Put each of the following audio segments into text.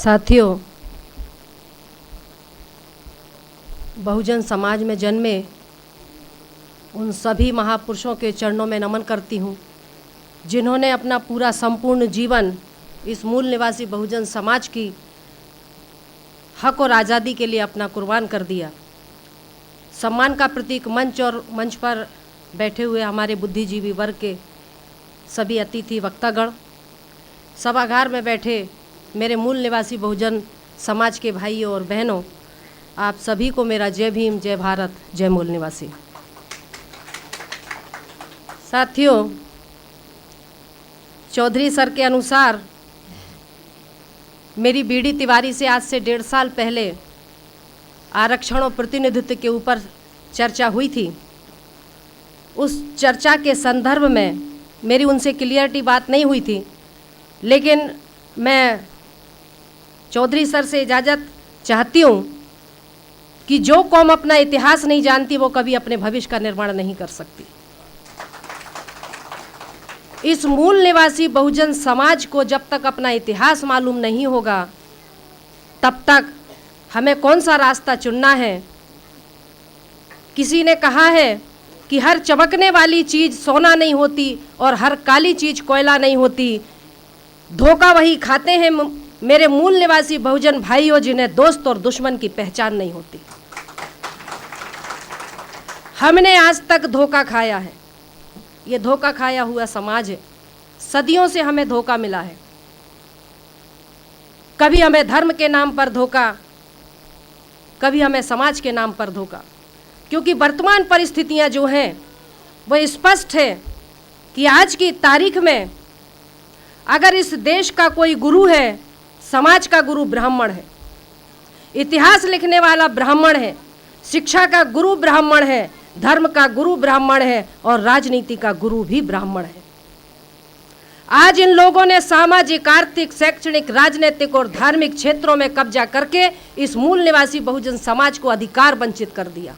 साथियों, बहुजन समाज में जन्मे उन सभी महापुरुषों के चरणों में नमन करती हूँ जिन्होंने अपना पूरा संपूर्ण जीवन इस मूल निवासी बहुजन समाज की हक और आज़ादी के लिए अपना कुर्बान कर दिया। सम्मान का प्रतीक मंच और मंच पर बैठे हुए हमारे बुद्धिजीवी वर्ग के सभी अतिथि वक्तागण, सभागार में बैठे मेरे मूल निवासी बहुजन समाज के भाइयों और बहनों, आप सभी को मेरा जय भीम, जय भारत, जय मूल निवासी। साथियों, चौधरी सर के अनुसार मेरी बीडी तिवारी से आज से 1.5 साल पहले आरक्षण और प्रतिनिधित्व के ऊपर चर्चा हुई थी। उस चर्चा के संदर्भ में मेरी उनसे क्लियरिटी बात नहीं हुई थी, लेकिन मैं चौधरी सर से इजाज़त चाहती हूँ कि जो कौम अपना इतिहास नहीं जानती वो कभी अपने भविष्य का निर्माण नहीं कर सकती। इस मूल निवासी बहुजन समाज को जब तक अपना इतिहास मालूम नहीं होगा तब तक हमें कौन सा रास्ता चुनना है। किसी ने कहा है कि हर चमकने वाली चीज़ सोना नहीं होती और हर काली चीज़ कोयला नहीं होती। धोखा वही खाते हैं मेरे मूल निवासी बहुजन भाइयों जिन्हें दोस्त और दुश्मन की पहचान नहीं होती। हमने आज तक धोखा खाया है। ये धोखा खाया हुआ समाज है। सदियों से हमें धोखा मिला है। कभी हमें धर्म के नाम पर धोखा, कभी हमें समाज के नाम पर धोखा। क्योंकि वर्तमान परिस्थितियां जो हैं वो स्पष्ट है कि आज की तारीख में अगर इस देश का कोई गुरु है, समाज का गुरु ब्राह्मण है, इतिहास लिखने वाला ब्राह्मण है, शिक्षा का गुरु ब्राह्मण है, धर्म का गुरु ब्राह्मण है और राजनीति का गुरु भी ब्राह्मण है। आज इन लोगों ने सामाजिक, आर्थिक, शैक्षणिक, राजनीतिक और धार्मिक क्षेत्रों में कब्जा करके इस मूल निवासी बहुजन समाज को अधिकार वंचित कर दिया।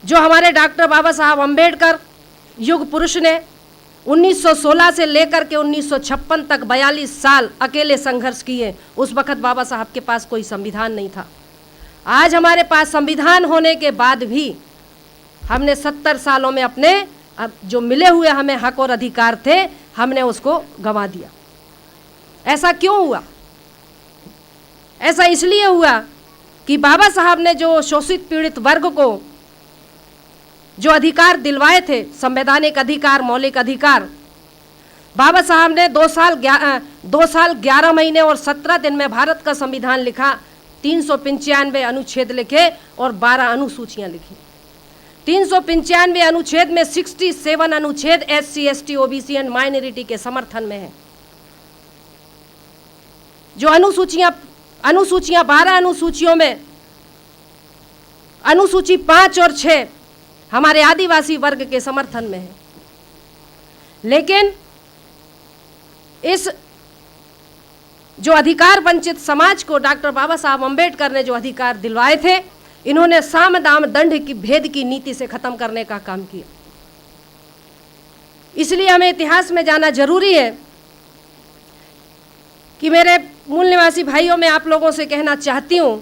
जो हमारे डॉक्टर बाबा साहब अम्बेडकर युग पुरुष ने 1916 से लेकर के 1956 तक 42 साल अकेले संघर्ष किए, उस वक्त बाबा साहब के पास कोई संविधान नहीं था। आज हमारे पास संविधान होने के बाद भी हमने 70 सालों में अपने जो मिले हुए हमें हक और अधिकार थे, हमने उसको गंवा दिया। ऐसा क्यों हुआ? ऐसा इसलिए हुआ कि बाबा साहब ने जो शोषित पीड़ित वर्ग को जो अधिकार दिलवाए थे, संवैधानिक अधिकार, मौलिक अधिकार, बाबा साहब ने 2 साल 11 महीने और 17 दिन में भारत का संविधान लिखा, 395 अनुच्छेद लिखे और 12 अनुसूचियां लिखी। 395 अनुच्छेद में 67 अनुच्छेद SC, ST, OBC and minority के समर्थन में है। जो अनुसूचियां 12 अनुसूचियों में अनुसूची 5 और 6 हमारे आदिवासी वर्ग के समर्थन में है। लेकिन इस जो अधिकार वंचित समाज को डॉक्टर बाबा साहब अम्बेडकर ने जो अधिकार दिलवाए थे, इन्होंने साम दाम दंड की भेद की नीति से खत्म करने का काम किया। इसलिए हमें इतिहास में जाना जरूरी है कि मेरे मूल निवासी भाइयों, मैं आप लोगों से कहना चाहती हूं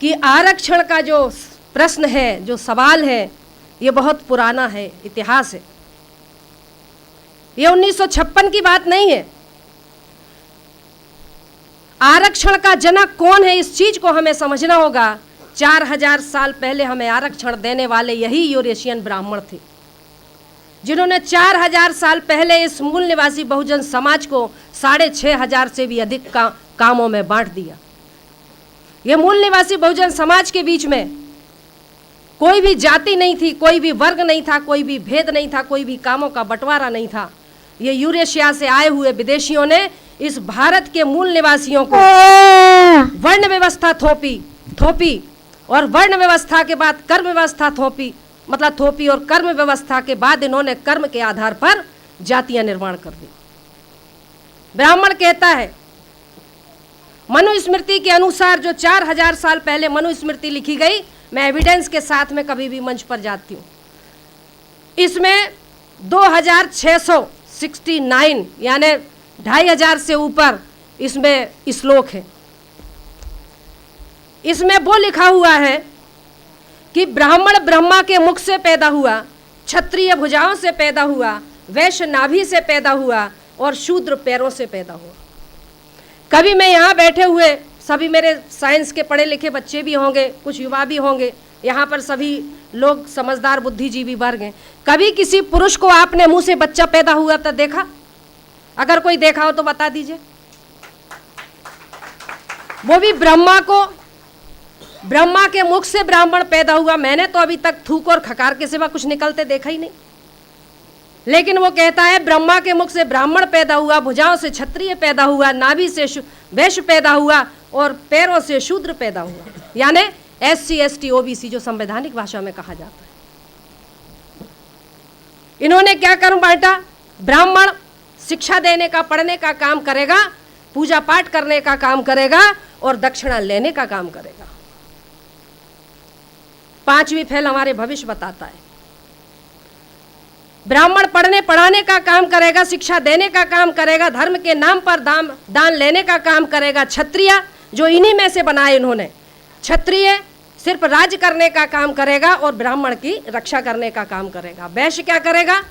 कि आरक्षण का जो प्रश्न है, जो सवाल है, ये बहुत पुराना है, इतिहास है। ये 1956 की बात नहीं है। आरक्षण का जनक कौन है, इस चीज को हमें समझना होगा। 4000 साल पहले हमें आरक्षण देने वाले यही यूरेशियन ब्राह्मण थे, जिन्होंने 4000 साल पहले इस मूल निवासी बहुजन समाज को 6500 से भी अधिक कामों में बांट दिया। ये मूल निवासी बहुजन समाज के बीच में कोई भी जाति नहीं थी, कोई भी वर्ग नहीं था, कोई भी भेद नहीं था, कोई भी कामों का बंटवारा नहीं था। ये यूरेशिया से आए हुए विदेशियों ने इस भारत के मूल निवासियों को वर्ण व्यवस्था थोपी और वर्ण व्यवस्था के बाद कर्म व्यवस्था थोपी और कर्म व्यवस्था के बाद इन्होंने कर्म के आधार पर जातियां निर्माण कर दी। ब्राह्मण कहता है, मनुस्मृति के अनुसार जो 4000 साल पहले मनुस्मृति लिखी गई, मैं एविडेंस के साथ में कभी भी मंच पर जाती हूँ, इसमें 2669 यानी 2500 से ऊपर इसमें श्लोक है। इसमें वो लिखा हुआ है कि ब्राह्मण ब्रह्मा के मुख से पैदा हुआ, क्षत्रिय भुजाओं से पैदा हुआ, वैश्य नाभि से पैदा हुआ और शूद्र पैरों से पैदा हुआ। कभी मैं यहाँ बैठे हुए सभी मेरे साइंस के पढ़े लिखे बच्चे भी होंगे, कुछ युवा भी होंगे, यहाँ पर सभी लोग समझदार बुद्धिजीवी वर्ग हैं। कभी किसी पुरुष को आपने मुंह से बच्चा पैदा हुआ तो देखा? अगर कोई देखा हो तो बता दीजिए। वो भी ब्रह्मा के मुख से ब्राह्मण पैदा हुआ। मैंने तो अभी तक थूक और खकार के सिवा कुछ निकलते देखा ही नहीं। लेकिन वो कहता है ब्रह्मा के मुख से ब्राह्मण पैदा हुआ, भुजाओं से क्षत्रिय पैदा हुआ, नाभि से वैश्य पैदा हुआ और पैरों से शूद्र पैदा हुआ। यानी SC ST OBC जो संवैधानिक भाषा में कहा जाता है। इन्होंने क्या कर्म बांटा? ब्राह्मण शिक्षा देने का, पढ़ने का काम करेगा, पूजा पाठ करने का काम करेगा और दक्षिणा लेने का काम करेगा। 5वीं फैल हमारे भविष्य बताता है। ब्राह्मण पढ़ने पढ़ाने का काम करेगा, शिक्षा देने का काम करेगा, धर्म के नाम पर दान लेने का काम करेगा। क्षत्रिय जो इन्हीं में से बनाए इन्होंने, क्षत्रिय सिर्फ राज करने का काम करेगा और ब्राह्मण की रक्षा करने का काम करेगा। वैश्य क्या करेगा?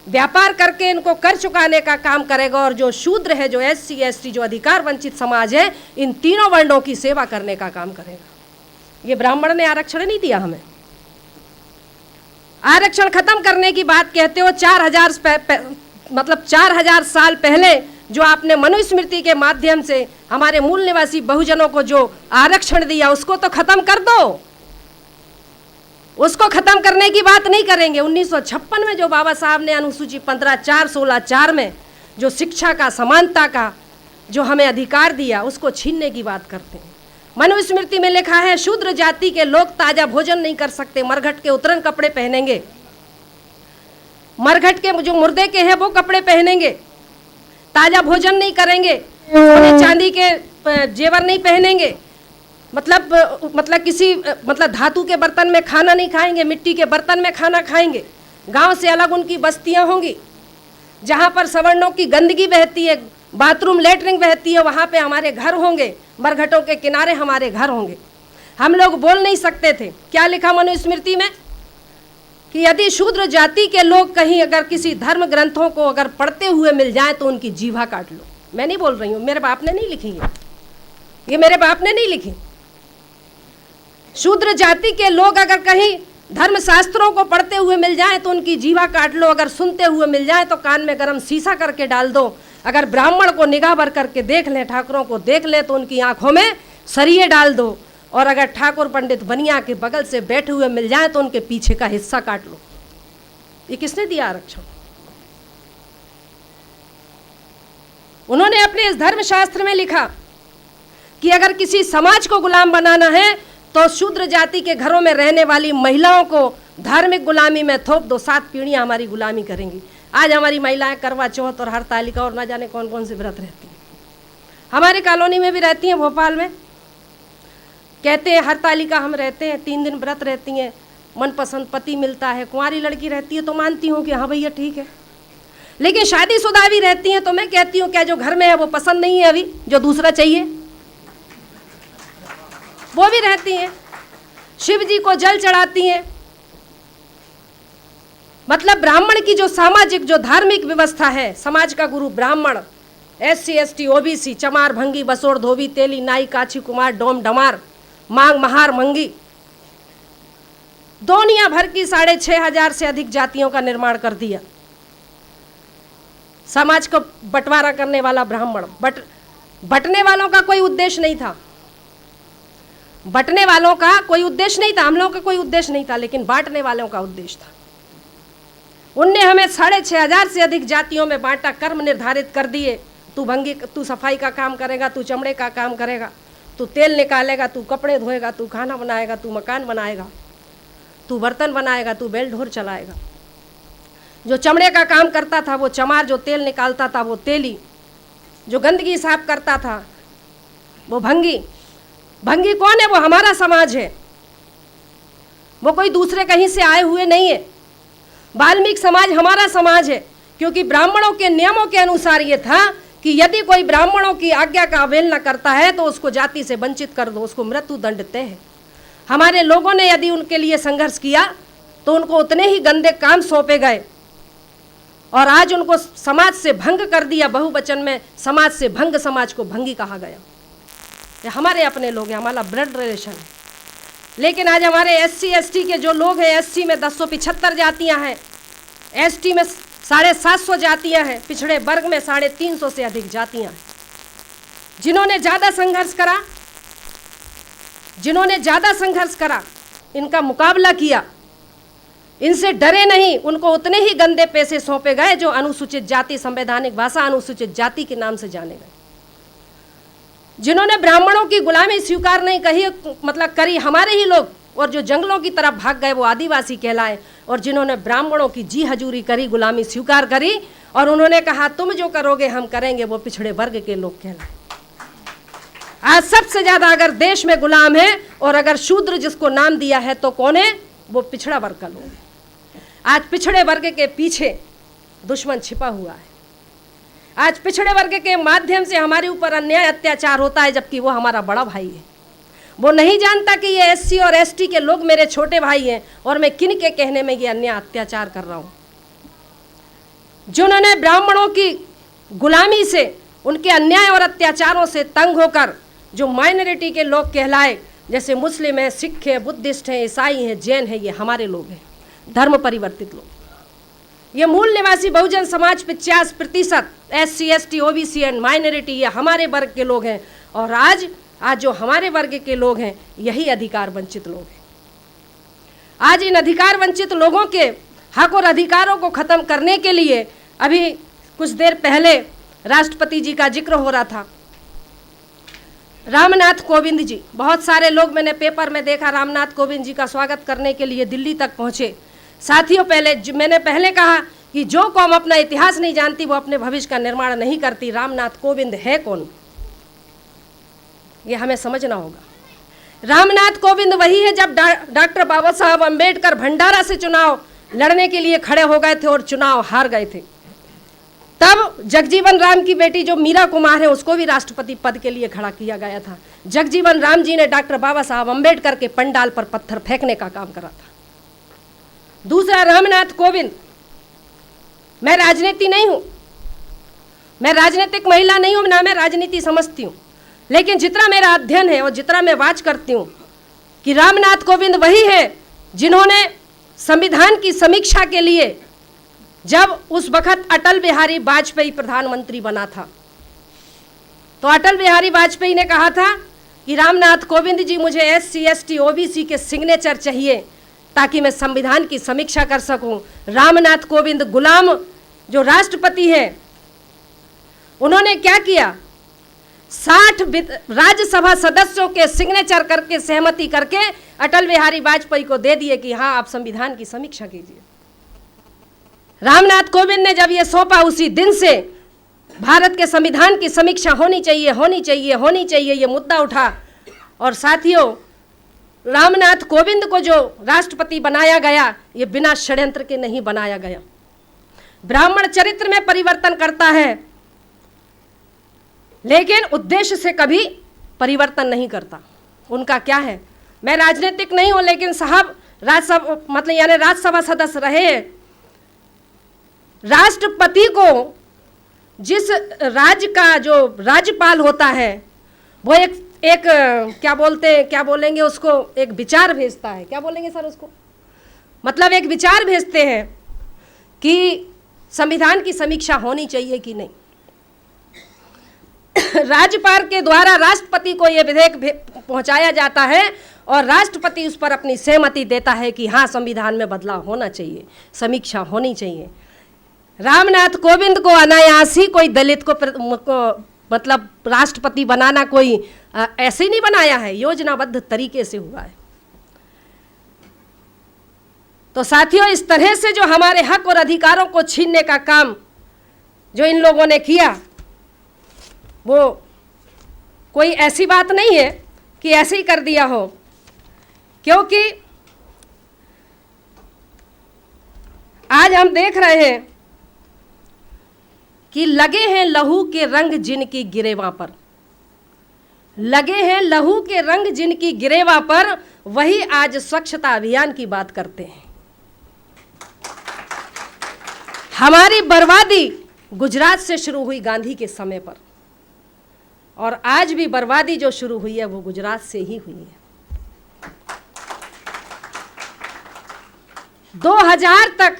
व्यापार करके इनको कर चुकाने का काम करेगा। और जो शूद्र है, जो SC ST जो अधिकार वंचित समाज है, इन तीनों वर्णों की सेवा करने का काम करेगा। ये ब्राह्मण ने आरक्षण नहीं दिया हमें। आरक्षण खत्म करने की बात कहते हो। 4000 साल पहले जो आपने मनुस्मृति के माध्यम से हमारे मूल निवासी बहुजनों को जो आरक्षण दिया, उसको तो खत्म कर दो। उसको खत्म करने की बात नहीं करेंगे। 1956 में जो बाबा साहब ने अनुसूची 15(4), 16(4) में जो शिक्षा का, समानता का जो हमें अधिकार दिया, उसको छीनने की बात करते हैं। मनुस्मृति में लिखा है शूद्र जाति के लोग ताजा भोजन नहीं कर सकते, मरघट के उतरन कपड़े पहनेंगे, मरघट के जो मुर्दे के हैं वो कपड़े पहनेंगे, ताजा भोजन नहीं करेंगे, सोने चांदी के जेवर नहीं पहनेंगे, मतलब किसी धातु के बर्तन में खाना नहीं खाएंगे, मिट्टी के बर्तन में खाना खाएंगे। गांव से अलग उनकी बस्तियां होंगी, जहां पर सवर्णों की गंदगी बहती है, बाथरूम लेटरिन बहती है, वहां पे हमारे घर होंगे, मरघटों के किनारे हमारे घर होंगे। हम लोग बोल नहीं सकते थे। क्या लिखा मनुस्मृति में? कि यदि शूद्र जाति के लोग कहीं अगर किसी धर्म ग्रंथों को अगर पढ़ते हुए मिल जाए तो उनकी जीवा काट लो। मैं नहीं बोल रही हूँ, मेरे बाप ने नहीं लिखी है ये, मेरे बाप ने नहीं लिखी। शूद्र जाति के लोग अगर कहीं धर्म शास्त्रों को पढ़ते हुए मिल जाए तो उनकी जीवा काट लो। अगर सुनते हुए मिल जाए तो कान में गरम शीशा करके डाल दो। अगर ब्राह्मण को निगाह भर करके देख लें, ठाकुरों को देख लें, तो उनकी आंखों में सरिये डाल दो। और अगर ठाकुर पंडित बनिया के बगल से बैठे हुए मिल जाए तो उनके पीछे का हिस्सा काट लो। ये किसने दिया आरक्षण? उन्होंने अपने इस धर्मशास्त्र में लिखा कि अगर किसी समाज को गुलाम बनाना है तो शूद्र जाति के घरों में रहने वाली महिलाओं को धार्मिक गुलामी में थोप दो। 7 पीढ़ियां हमारी गुलामी करेंगी। आज हमारी महिलाएं करवा चौथ और हरतालिका और ना जाने कौन कौन से व्रत रहती हैं। हमारे कॉलोनी में भी रहती हैं, भोपाल में कहते हैं हरतालिका हम रहते हैं, 3 दिन व्रत रहती हैं, मनपसंद पति मिलता है। कुंवारी लड़की रहती है तो मानती हूँ कि हाँ भैया ठीक है, लेकिन शादीशुदा भी रहती हैं तो मैं कहती हूँ क्या जो घर में है वो पसंद नहीं है, अभी जो दूसरा चाहिए वो भी रहती हैं। शिव जी को जल चढ़ाती हैं। मतलब ब्राह्मण की जो सामाजिक जो धार्मिक व्यवस्था है, समाज का गुरु ब्राह्मण, SC ST OBC, चमार भंगी बसोड़ धोबी तेली नाई काछी कुमार डोम डमार मांग महार मंगी, दुनिया भर की 6500 से अधिक जातियों का निर्माण कर दिया। समाज को बंटवारा करने वाला ब्राह्मण, बंटने वालों का कोई उद्देश्य नहीं था, बंटने वालों का कोई उद्देश्य नहीं था, हम लोगों का कोई उद्देश्य नहीं था, लेकिन बांटने वालों का उद्देश्य था। उनने हमें 6500 से अधिक जातियों में बांटा, कर्म निर्धारित कर दिए। तू भंगी, तू सफाई का काम करेगा, तू चमड़े का काम करेगा, तू तेल निकालेगा, तू कपड़े धोएगा, तू खाना बनाएगा, तू मकान बनाएगा, तू बर्तन बनाएगा, तू बेल ढोर चलाएगा। जो चमड़े का काम करता था वो चमार, जो तेल निकालता था वो तेली, जो गंदगी साफ करता था वो भंगी। भंगी कौन है? वो हमारा समाज है, वो कोई दूसरे कहीं से आए हुए नहीं है। वाल्मीकि समाज हमारा समाज है, क्योंकि ब्राह्मणों के नियमों के अनुसार ये था कि यदि कोई ब्राह्मणों की आज्ञा का अवहेलना करता है तो उसको जाति से वंचित कर दो, उसको मृत्यु दंड तय है। हमारे लोगों ने यदि उनके लिए संघर्ष किया तो उनको उतने ही गंदे काम सौंपे गए और आज उनको समाज से भंग कर दिया। बहुवचन में समाज से भंग, समाज को भंगी कहा गया। ये हमारे अपने लोग हैं, हमारा ब्लड रिलेशन है। लेकिन आज हमारे SC ST के जो लोग हैं, SC में 1075 जातियां हैं, ST में 750 जातियां हैं, पिछड़े वर्ग में 350 से अधिक जातियां हैं। जिन्होंने ज़्यादा संघर्ष करा, इनका मुकाबला किया, इनसे डरे नहीं, उनको उतने ही गंदे पैसे सौंपे गए जो अनुसूचित जाति, संवैधानिक भाषा अनुसूचित जाति के नाम से जाने गए। जिन्होंने ब्राह्मणों की गुलामी स्वीकार नहीं करी हमारे ही लोग, और जो जंगलों की तरफ भाग गए वो आदिवासी कहलाए। और जिन्होंने ब्राह्मणों की जी हजूरी करी, गुलामी स्वीकार करी और उन्होंने कहा तुम जो करोगे हम करेंगे, वो पिछड़े वर्ग के लोग कहलाए। आज सबसे ज्यादा अगर देश में गुलाम है और अगर शूद्र जिसको नाम दिया है तो कौन है? वो पिछड़ा वर्ग का लोग है। आज पिछड़े वर्ग के पीछे दुश्मन छिपा हुआ है। आज पिछड़े वर्ग के माध्यम से हमारे ऊपर अन्याय अत्याचार होता है, जबकि वो हमारा बड़ा भाई है। वो नहीं जानता कि ये SC और ST के लोग मेरे छोटे भाई हैं और मैं किन के कहने में ये अन्याय अत्याचार कर रहा हूँ। जिन्होंने ब्राह्मणों की गुलामी से, उनके अन्याय और अत्याचारों से तंग होकर जो माइनॉरिटी के लोग कहलाए, जैसे मुस्लिम है, सिख है, बुद्धिस्ट है, ईसाई हैं, जैन है, ये हमारे लोग हैं, धर्म परिवर्तित लोग। ये मूल निवासी Bahujan Samaj 50% SC ST OBC and minority, ये हमारे वर्ग के लोग हैं। और आज जो हमारे वर्ग के लोग हैं यही अधिकार वंचित लोग हैं। आज इन अधिकार वंचित लोगों के हक और अधिकारों को खत्म करने के लिए अभी कुछ देर पहले राष्ट्रपति जी का जिक्र हो रहा था। रामनाथ कोविंद जी, बहुत सारे लोग मैंने पेपर में देखा रामनाथ कोविंद जी का स्वागत करने के लिए दिल्ली तक पहुंचे। साथियों, मैंने पहले कहा कि जो कौम अपना इतिहास नहीं जानती वो अपने भविष्य का निर्माण नहीं करती। रामनाथ कोविंद है कौन, ये हमें समझना होगा। रामनाथ कोविंद वही है जब डॉक्टर बाबा साहब अम्बेडकर भंडारा से चुनाव लड़ने के लिए खड़े हो गए थे और चुनाव हार गए थे। तब जगजीवन राम की बेटी जो मीरा कुमार है उसको भी राष्ट्रपति पद के लिए खड़ा किया गया था। जगजीवन राम जी ने डॉक्टर बाबा साहब अम्बेडकर के पंडाल पर पत्थर फेंकने का काम करा था। दूसरा, रामनाथ कोविंद, मैं राजनीति नहीं हूं, मैं राजनीतिक महिला नहीं हूं, ना मैं राजनीति समझती हूं, लेकिन जितना मेरा अध्ययन है और जितना मैं वाच करती हूं कि रामनाथ कोविंद वही है जिन्होंने संविधान की समीक्षा के लिए, जब उस वक्त अटल बिहारी वाजपेयी प्रधानमंत्री बना था, तो अटल बिहारी वाजपेयी ने कहा था कि रामनाथ कोविंद जी मुझे SC ST OBC के सिग्नेचर चाहिए ताकि मैं संविधान की समीक्षा कर सकूं। रामनाथ कोविंद गुलाम जो राष्ट्रपति हैं, उन्होंने क्या किया? 60 राज्यसभा सदस्यों के सिग्नेचर करके, सहमति करके अटल बिहारी वाजपेयी को दे दिए कि हाँ आप संविधान की समीक्षा कीजिए। रामनाथ कोविंद ने जब ये सौंपा, उसी दिन से भारत के संविधान की समीक्षा होनी चाहिए, होनी चाहिए, होनी चाहिए, ये मुद्दा उठा। और साथियों, रामनाथ कोविंद को जो राष्ट्रपति बनाया गया, ये बिना षड्यंत्र के नहीं बनाया गया। ब्राह्मण चरित्र में परिवर्तन करता है लेकिन उद्देश्य से कभी परिवर्तन नहीं करता। उनका क्या है? मैं राजनीतिक नहीं हूं, लेकिन साहब राज्यसभा सदस्य रहे। राष्ट्रपति को जिस राज्य का जो राज्यपाल होता है वो एक क्या बोलेंगे उसको, एक विचार भेजता है। क्या बोलेंगे सर उसको? मतलब एक विचार भेजते हैं कि संविधान की समीक्षा होनी चाहिए कि नहीं। राज्यपाल के द्वारा राष्ट्रपति को यह विधेयक पहुंचाया जाता है और राष्ट्रपति उस पर अपनी सहमति देता है कि हाँ संविधान में बदलाव होना चाहिए, समीक्षा होनी चाहिए। रामनाथ कोविंद को अनायास ही कोई दलित को मतलब राष्ट्रपति बनाना कोई ऐसे ही नहीं बनाया है, योजनाबद्ध तरीके से हुआ है। तो साथियों, इस तरह से जो हमारे हक और अधिकारों को छीनने का काम जो इन लोगों ने किया, वो कोई ऐसी बात नहीं है कि ऐसे ही कर दिया हो, क्योंकि आज हम देख रहे हैं कि लगे हैं लहू के रंग जिनकी गिरेवा पर, लगे हैं लहू के रंग जिनकी गिरेवा पर, वही आज स्वच्छता अभियान की बात करते हैं। हमारी बर्बादी गुजरात से शुरू हुई गांधी के समय पर, और आज भी बर्बादी जो शुरू हुई है वो गुजरात से ही हुई है। 2000 तक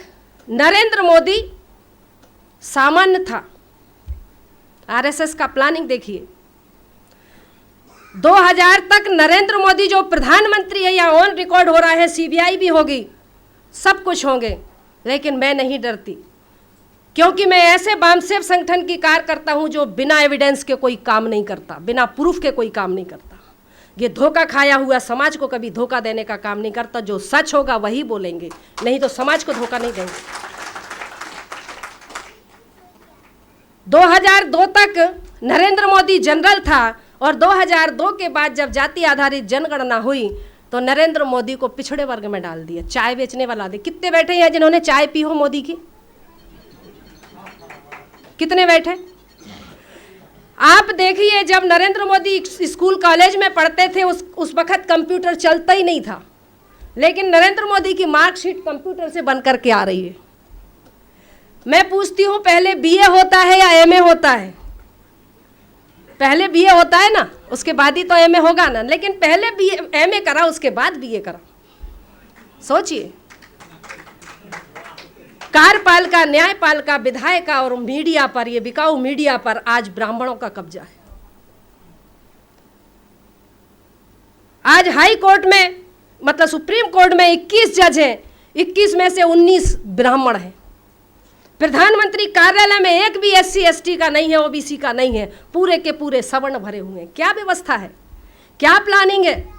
नरेंद्र मोदी सामान्य था। आरएसएस का प्लानिंग देखिए, 2000 तक नरेंद्र मोदी जो प्रधानमंत्री है, या ऑन रिकॉर्ड हो रहा है, सीबीआई भी होगी, सब कुछ होंगे, लेकिन मैं नहीं डरती, क्योंकि मैं ऐसे वामसेव संगठन की कार्य करता हूं जो बिना एविडेंस के कोई काम नहीं करता, बिना प्रूफ के कोई काम नहीं करता। ये धोखा खाया हुआ समाज को कभी धोखा देने का काम नहीं करता। जो सच होगा वही बोलेंगे, नहीं तो समाज को धोखा नहीं देंगे। 2002 तक नरेंद्र मोदी जनरल था, और 2002 के बाद जब जाति आधारित जनगणना हुई तो नरेंद्र मोदी को पिछड़े वर्ग में डाल दिया, चाय बेचने वाला दे। कितने बैठे हैं जिन्होंने चाय पी हो मोदी की? कितने बैठे? आप देखिए, जब नरेंद्र मोदी स्कूल कॉलेज में पढ़ते थे उस वक्त कंप्यूटर चलता ही नहीं था, लेकिन नरेंद्र मोदी की मार्कशीट कंप्यूटर से बन करके आ रही है। मैं पूछती हूँ, पहले बीए होता है या एमए होता है? पहले बीए होता है ना, उसके बाद ही तो एमए होगा ना, लेकिन पहले बीए एमए करा, उसके बाद बीए करा। सोचिए, कार्यपालिका, न्यायपालिका, विधायिका और मीडिया पर, ये बिकाऊ मीडिया पर आज ब्राह्मणों का कब्जा है। आज हाई कोर्ट में, मतलब सुप्रीम कोर्ट में 21 जज हैं, 21 में से 19 ब्राह्मण हैं। प्रधानमंत्री कार्यालय में एक भी एससी एसटी का नहीं है, ओबीसी का नहीं है, पूरे के पूरे सवर्ण भरे हुए हैं। क्या व्यवस्था है, क्या प्लानिंग है?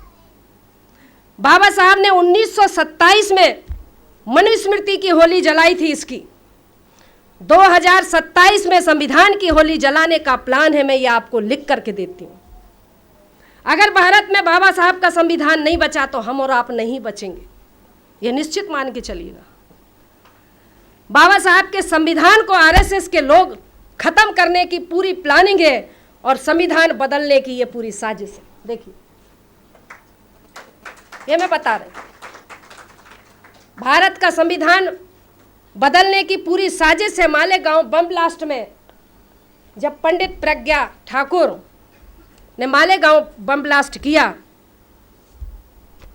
बाबा साहब ने 1927 में मनुस्मृति की होली जलाई थी। इसकी 2027 में संविधान की होली जलाने का प्लान है। मैं ये आपको लिख करके देती हूँ। अगर भारत में बाबा साहब का संविधान नहीं बचा तो हम और आप नहीं बचेंगे, ये निश्चित मान के चलिएगा। बाबा साहब के संविधान को आरएसएस के लोग खत्म करने की पूरी प्लानिंग है, और संविधान बदलने की ये पूरी साजिश है। देखिए, ये मैं बता रही, भारत का संविधान बदलने की पूरी साजिश है। मालेगांव बम ब्लास्ट में जब पंडित प्रज्ञा ठाकुर ने मालेगांव बम ब्लास्ट किया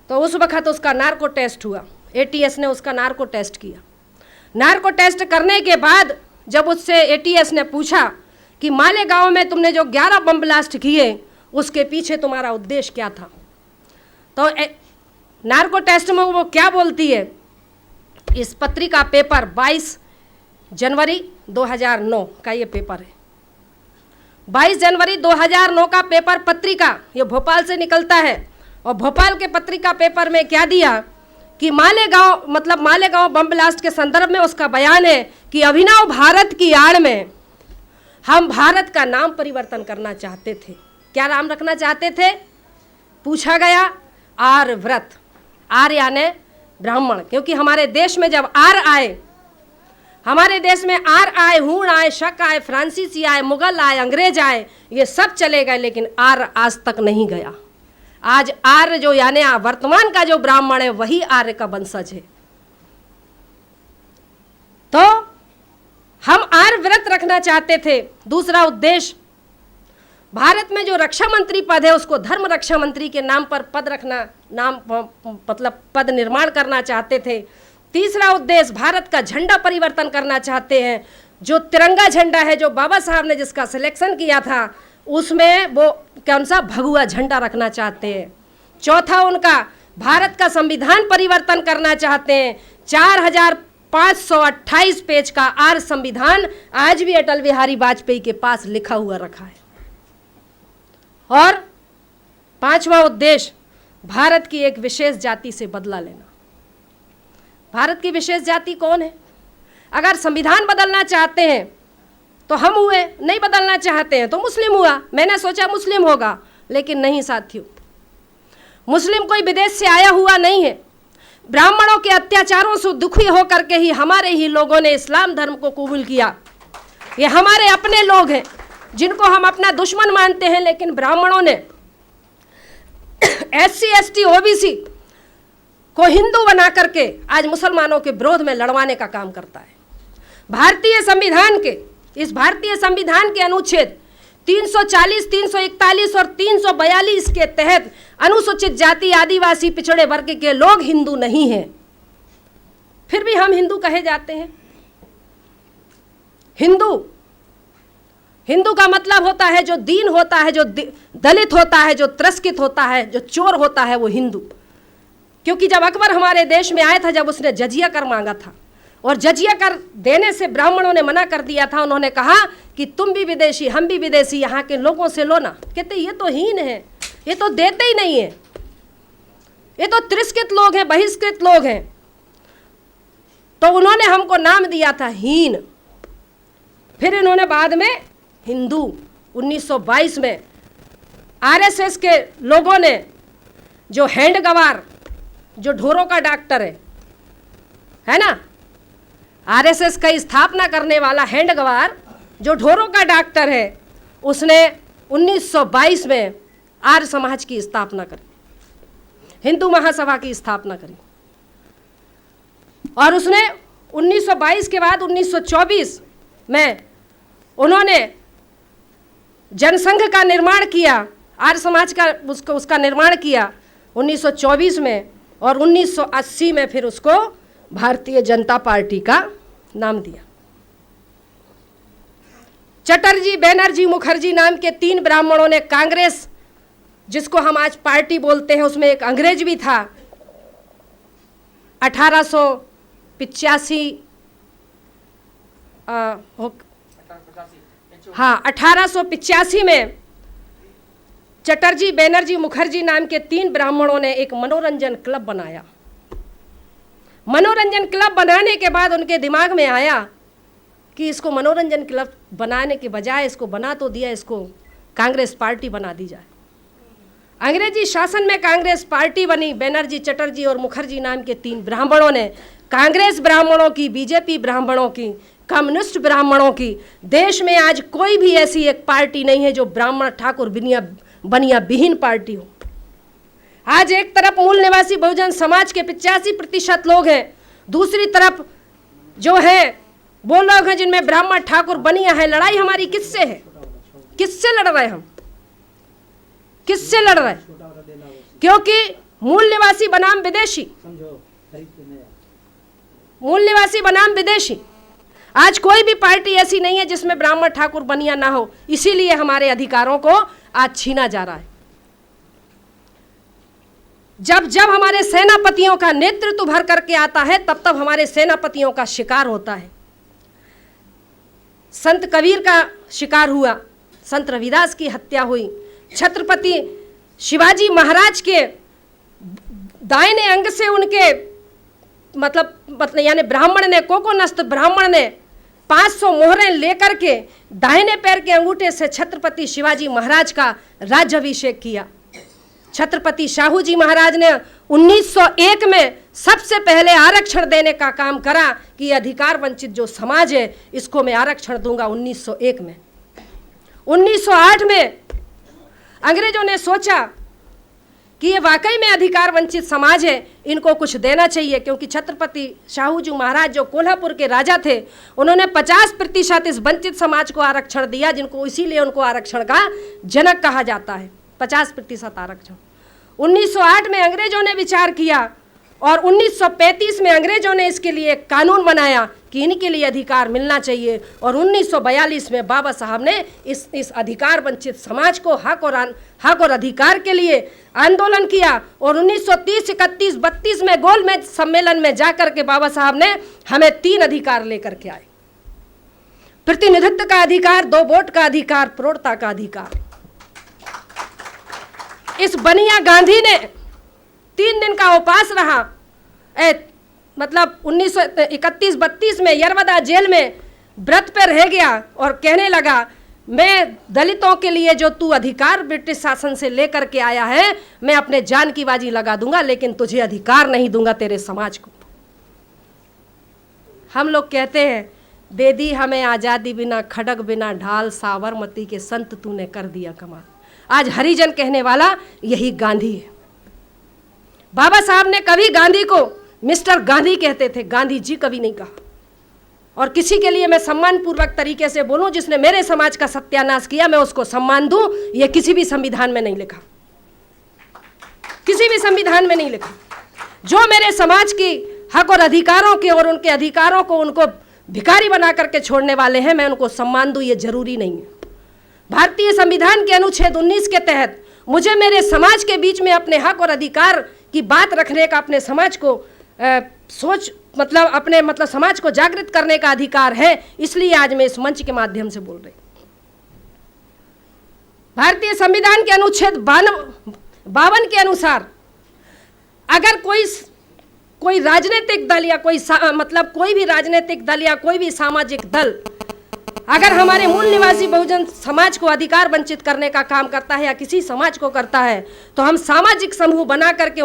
तो उस वक्त उसका नार्को टेस्ट हुआ। एटीएस ने उसका नार्को टेस्ट किया। नार्को टेस्ट करने के बाद जब उससे एटीएस ने पूछा कि मालेगांव में तुमने जो 11 बम ब्लास्ट किए उसके पीछे तुम्हारा उद्देश्य क्या था, तो नार्को टेस्ट में वो क्या बोलती है, इस पत्रिका पेपर 22 जनवरी 2009 का ये पेपर है। 22 जनवरी 2009 का पेपर पत्रिका, ये भोपाल से निकलता है, और भोपाल के पत्रिका पेपर में क्या दिया कि मालेगांव, मतलब मालेगांव बम ब्लास्ट के संदर्भ में उसका बयान है कि अभिनव भारत की आड़ में हम भारत का नाम परिवर्तन करना चाहते थे। क्या नाम रखना चाहते थे? पूछा गया, आर्यव्रत। आर्य यानी ब्राह्मण, क्योंकि हमारे देश में जब आर्य आए, हमारे देश में आर्य आए, हूण आए, शक आए, फ्रांसीसी आए, मुगल आए, अंग्रेज आए, ये सब चले गए, लेकिन आर्य आज तक नहीं गया। आज आर्य जो यानी वर्तमान का जो ब्राह्मण है वही आर्य का वंशज है। तो हम आर्य व्रत रखना चाहते थे। दूसरा उद्देश्य, भारत में जो रक्षा मंत्री पद है उसको धर्म रक्षा मंत्री के नाम पर पद रखना, नाम मतलब पद निर्माण करना चाहते थे। तीसरा उद्देश्य, भारत का झंडा परिवर्तन करना चाहते हैं। जो तिरंगा झंडा है, जो बाबा साहब ने जिसका सिलेक्शन किया था, उसमें वो कौन सा भगवा झंडा रखना चाहते हैं। चौथा, उनका भारत का संविधान परिवर्तन करना चाहते हैं। 4528 पेज का आर्य संविधान आज भी अटल बिहारी वाजपेयी के पास लिखा हुआ रखा है। और पांचवा उद्देश्य, भारत की एक विशेष जाति से बदला लेना। भारत की विशेष जाति कौन है? अगर संविधान बदलना चाहते हैं तो हम हुए, नहीं बदलना चाहते हैं तो मुस्लिम हुआ। मैंने सोचा मुस्लिम होगा, लेकिन नहीं साथियों, मुस्लिम कोई विदेश से आया हुआ नहीं है। ब्राह्मणों के अत्याचारों से दुखी होकर के ही हमारे ही लोगों ने इस्लाम धर्म को कबूल किया। ये हमारे अपने लोग हैं जिनको हम अपना दुश्मन मानते हैं, लेकिन ब्राह्मणों ने SC ST OBC को हिंदू बना करके आज मुसलमानों के विरोध में लड़वाने का काम करता है। भारतीय संविधान के अनुच्छेद 340, 341 और 342 के तहत अनुसूचित जाति, आदिवासी, पिछड़े वर्ग के लोग हिंदू नहीं हैं, फिर भी हम हिंदू कहे जाते हैं। हिंदू का मतलब होता है जो दीन होता है, जो दलित होता है, जो तिरस्कृत होता है, जो चोर होता है, वो हिंदू। क्योंकि जब अकबर हमारे देश में आया था, जब उसने जजिया कर मांगा था और जजिया कर देने से ब्राह्मणों ने मना कर दिया था, उन्होंने कहा कि तुम भी विदेशी, हम भी विदेशी, यहाँ के लोगों से लो ना। कहते ये तो हीन है, ये तो देते ही नहीं है, ये तो तिरस्कृत लोग हैं, बहिष्कृत लोग हैं। तो उन्होंने हमको नाम दिया था हीन। फिर इन्होंने बाद में हिंदू 1922 में RSS के लोगों ने, जो हैंडगवार, जो ढोरों का डॉक्टर है ना, RSS का स्थापना करने वाला हैंडगवार जो ढोरों का डॉक्टर है, उसने 1922 में आर्य समाज की स्थापना करी, हिंदू महासभा की स्थापना करी। और उसने 1922 के बाद 1924 में उन्होंने जनसंघ का निर्माण किया, आर्य समाज का उसका निर्माण किया 1924 में, और 1980 में फिर उसको भारतीय जनता पार्टी का नाम दिया। चटर्जी, बनर्जी, मुखर्जी नाम के 3 ब्राह्मणों ने कांग्रेस, जिसको हम आज पार्टी बोलते हैं, उसमें एक अंग्रेज भी था, 1885 में चटर्जी, बनर्जी, मुखर्जी नाम के 3 ब्राह्मणों ने एक मनोरंजन क्लब बनाया। मनोरंजन क्लब बनाने के बाद उनके दिमाग में आया कि इसको मनोरंजन क्लब बनाने के बजाय इसको बना तो दिया, इसको कांग्रेस पार्टी बना दी जाए। अंग्रेजी शासन में कांग्रेस पार्टी बनी। बनर्जी, चटर्जी और मुखर्जी नाम के 3 ब्राह्मणों ने कांग्रेस ब्राह्मणों की, बीजेपी ब्राह्मणों की, कम्युनिस्ट ब्राह्मणों की, देश में आज कोई भी ऐसी एक पार्टी नहीं है जो ब्राह्मण, ठाकुर, बनिया विहीन पार्टी हो। आज एक तरफ मूल निवासी बहुजन समाज के 85% लोग हैं, दूसरी तरफ जो है वो लोग हैं जिनमें ब्राह्मण, ठाकुर, बनिया है। लड़ाई हमारी किससे है? किससे लड़ रहे हम? किससे लड़ रहे? क्योंकि मूल निवासी बनाम विदेशी, मूल निवासी बनाम विदेशी। आज कोई भी पार्टी ऐसी नहीं है जिसमें ब्राह्मण, ठाकुर, बनिया ना हो। इसीलिए हमारे अधिकारों को आज छीना जा रहा है। जब जब हमारे सेनापतियों का नेतृत्व भर करके आता है, तब तब हमारे सेनापतियों का शिकार होता है। संत कबीर का शिकार हुआ, संत रविदास की हत्या हुई, छत्रपति शिवाजी महाराज के दाहिने अंग से उनके मतलब यानी ब्राह्मण ने, कोकोनस्थ ब्राह्मण ने 500 मोहरें लेकर के दाहिने पैर के अंगूठे से छत्रपति शिवाजी महाराज का राज्याभिषेक किया। छत्रपति शाहू जी महाराज ने 1901 में सबसे पहले आरक्षण देने का काम करा कि अधिकार वंचित जो समाज है इसको मैं आरक्षण दूंगा। 1901 में 1908 में अंग्रेजों ने सोचा कि ये वाकई में अधिकार वंचित समाज है, इनको कुछ देना चाहिए, क्योंकि छत्रपति शाहू जी महाराज जो कोल्हापुर के राजा थे, उन्होंने 50% इस वंचित समाज को आरक्षण दिया, जिनको इसीलिए उनको आरक्षण का जनक कहा जाता है। 50% आरक्षण 1908 में अंग्रेजों ने विचार किया और 1935 में अंग्रेजों ने इसके लिए एक कानून बनाया कि इनके लिए अधिकार मिलना चाहिए। और 1942 में बाबा साहब ने इस अधिकार वंचित समाज को हक और अधिकार के लिए आंदोलन किया। और 1930, 31, 32 में गोलमेज सम्मेलन में जाकर के बाबा साहब ने हमें 3 अधिकार लेकर के आए। प्रतिनिधित्व का अधिकार, 2 वोट का अधिकार, प्रौढ़ता का अधिकार। इस बनिया गांधी ने 3 दिन का उपवास रहा, मतलब 1931-32 में यरवदा जेल में व्रत पर रह गया और कहने लगा, मैं दलितों के लिए जो तू अधिकार ब्रिटिश शासन से लेकर के आया है, मैं अपने जान की बाजी लगा दूंगा, लेकिन तुझे अधिकार नहीं दूंगा तेरे समाज को। हम लोग कहते हैं दे दी हमें आज़ादी बिना खड़ग बिना ढाल, साबरमती के संत तूने कर दिया कमाल। आज हरिजन कहने वाला यही गांधी है। बाबा साहब ने कभी गांधी को मिस्टर गांधी कहते थे, गांधी जी कभी नहीं कहा। और किसी के लिए मैं सम्मानपूर्वक तरीके से बोलूं, जिसने मेरे समाज का सत्यानाश किया, मैं उसको सम्मान दूं, यह किसी भी संविधान में नहीं लिखा, किसी भी संविधान में नहीं लिखा। जो मेरे समाज की हक और अधिकारों के और उनके अधिकारों को उनको भिखारी बना करके छोड़ने वाले हैं, मैं उनको सम्मान दूं, ये जरूरी नहीं है। भारतीय संविधान के अनुच्छेद 19 के तहत मुझे मेरे समाज के बीच में अपने हक और अधिकार की बात रखने का, अपने समाज को अपने समाज को जागृत करने का अधिकार है। इसलिए आज मैं इस मंच के माध्यम से बोल रही हूं। भारतीय संविधान के अनुच्छेद 52 के अनुसार अगर कोई राजनीतिक दल या कोई भी राजनीतिक दल या कोई भी सामाजिक दल अगर हमारे मूल निवासी बहुजन समाज को अधिकार वंचित करने का काम करता है या किसी समाज को करता है, तो हम सामाजिक समूह बना करके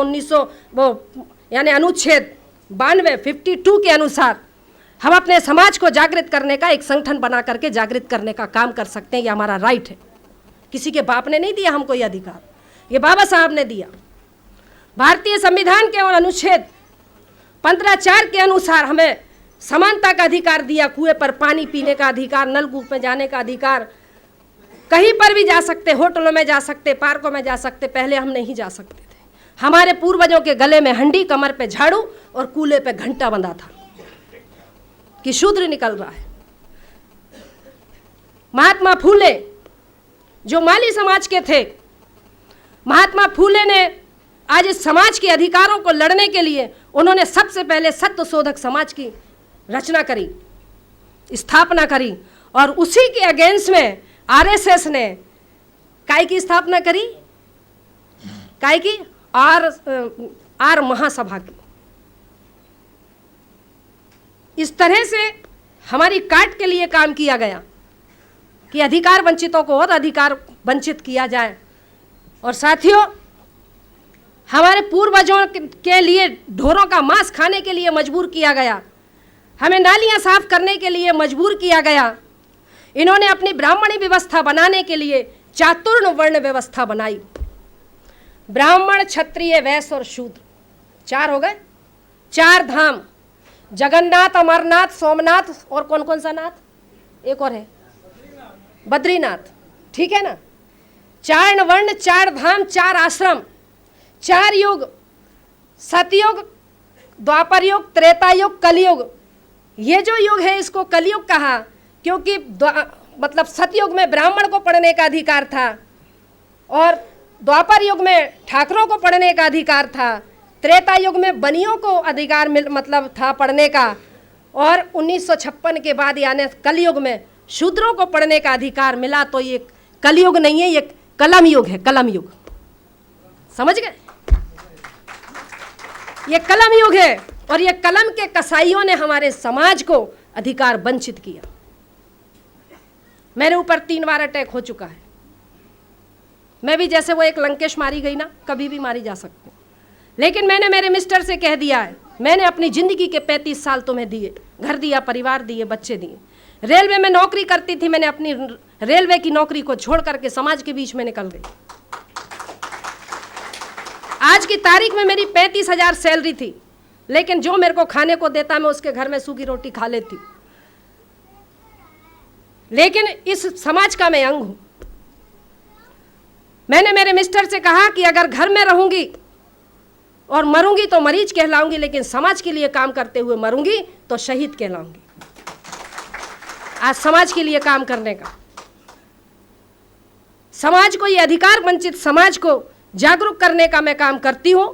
अनुच्छेद 52 के अनुसार हम अपने समाज को जागृत करने का एक संगठन बना करके जागृत करने का काम कर सकते हैं। ये हमारा राइट है। किसी के बाप ने नहीं दिया हमको ये अधिकार, ये बाबा साहब ने दिया। भारतीय संविधान के और अनुच्छेद 15(4) के अनुसार हमें समानता का अधिकार दिया, कुएं पर पानी पीने का अधिकार, नलकूप में जाने का अधिकार, कहीं पर भी जा सकते, होटलों में जा सकते, पार्कों में जा सकते। पहले हम नहीं जा सकते थे। हमारे पूर्वजों के गले में हंडी, कमर पे झाड़ू और कूले पे घंटा बंधा था कि शूद्र निकल रहा है। महात्मा फूले जो माली समाज के थे, महात्मा फूले ने आज इस समाज के अधिकारों को लड़ने के लिए उन्होंने सबसे पहले सत्य शोधक समाज की रचना करी, स्थापना करी। और उसी के अगेंस्ट में आरएसएस ने काय की स्थापना करी, काय की आर महासभा की। इस तरह से हमारी काट के लिए काम किया गया कि अधिकार वंचितों को और अधिकार वंचित किया जाए। और साथियों, हमारे पूर्वजों के लिए ढोरों का मांस खाने के लिए मजबूर किया गया, हमें नालियां साफ करने के लिए मजबूर किया गया। इन्होंने अपनी ब्राह्मणी व्यवस्था बनाने के लिए चातुर्ण वर्ण व्यवस्था बनाई। ब्राह्मण, क्षत्रिय, वैश्य और शूद्र, 4 हो गए। 4 धाम, जगन्नाथ, अमरनाथ, सोमनाथ और कौन कौन सा नाथ, एक और है बद्रीनाथ, ठीक है ना। 4 वर्ण, 4 धाम, 4 आश्रम, 4 युग, सतयुग, द्वापर युग, त्रेता युग, कलयुग। ये जो युग है इसको कलयुग कहा क्योंकि सतयुग में ब्राह्मण को पढ़ने का अधिकार था और द्वापर युग में ठाकरों को पढ़ने का अधिकार था, त्रेता युग में बनियों को अधिकार था पढ़ने का, और 1956 के बाद यानी कलयुग में शूद्रों को पढ़ने का अधिकार मिला। तो ये कलयुग नहीं है, ये कलम युग है, कलम युग। समझ गए? ये कलम युग है और ये कलम के कसाईयों ने हमारे समाज को अधिकार वंचित किया। मेरे ऊपर 3 बार अटैक हो चुका है। मैं भी जैसे वो एक लंकेश मारी गई ना, कभी भी मारी जा सकती हूँ। लेकिन मैंने मेरे मिस्टर से कह दिया है, मैंने अपनी ज़िंदगी के 35 साल तुम्हें दिए, घर दिया, परिवार दिए, बच्चे दिए। रेलवे में नौकरी करती थी, मैंने अपनी रेलवे की नौकरी को छोड़ करके समाज के बीच में निकल गई। आज की तारीख में मेरी 35,000 सैलरी थी, लेकिन जो मेरे को खाने को देता मैं उसके घर में सूखी रोटी खा लेती। लेकिन इस समाज का मैं अंग हूं। मैंने मेरे मिस्टर से कहा कि अगर घर में रहूंगी और मरूंगी तो मरीज कहलाऊंगी, लेकिन समाज के लिए काम करते हुए मरूंगी तो शहीद कहलाऊंगी। आज समाज के लिए काम करने का, समाज को, ये अधिकार वंचित समाज को जागरूक करने का मैं काम करती हूं।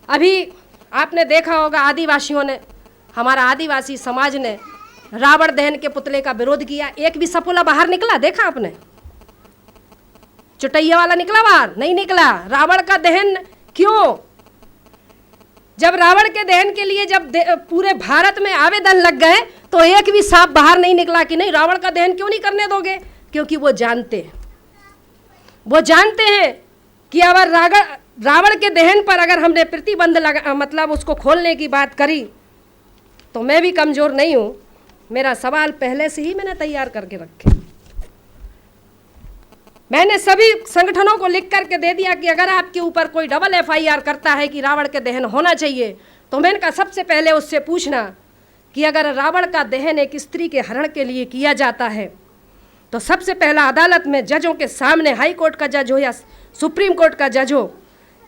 अभी आपने देखा होगा आदिवासियों ने, हमारा आदिवासी समाज ने रावण दहन के पुतले का विरोध किया। एक भी सपोला बाहर निकला, देखा आपने? चुटैया वाला निकला बाहर? नहीं निकला। रावण का दहन क्यों? जब रावण के दहन के लिए जब पूरे भारत में आवेदन लग गए तो एक भी सांप बाहर नहीं निकला कि नहीं रावण का दहन क्यों नहीं करने दोगे। क्योंकि वो जानते हैं कि अगर रावण के दहन पर अगर हमने प्रतिबंध लगा, उसको खोलने की बात करी, तो मैं भी कमज़ोर नहीं हूँ, मेरा सवाल पहले से ही मैंने तैयार करके रखे। मैंने सभी संगठनों को लिख करके दे दिया कि अगर आपके ऊपर कोई डबल FIR करता है कि रावण के दहन होना चाहिए, तो मैंने कहा सबसे पहले उससे पूछना कि अगर रावण का दहन एक स्त्री के हरण के लिए किया जाता है तो सबसे पहला अदालत में जजों के सामने, हाई कोर्ट का जज हो या सुप्रीम कोर्ट का जज हो,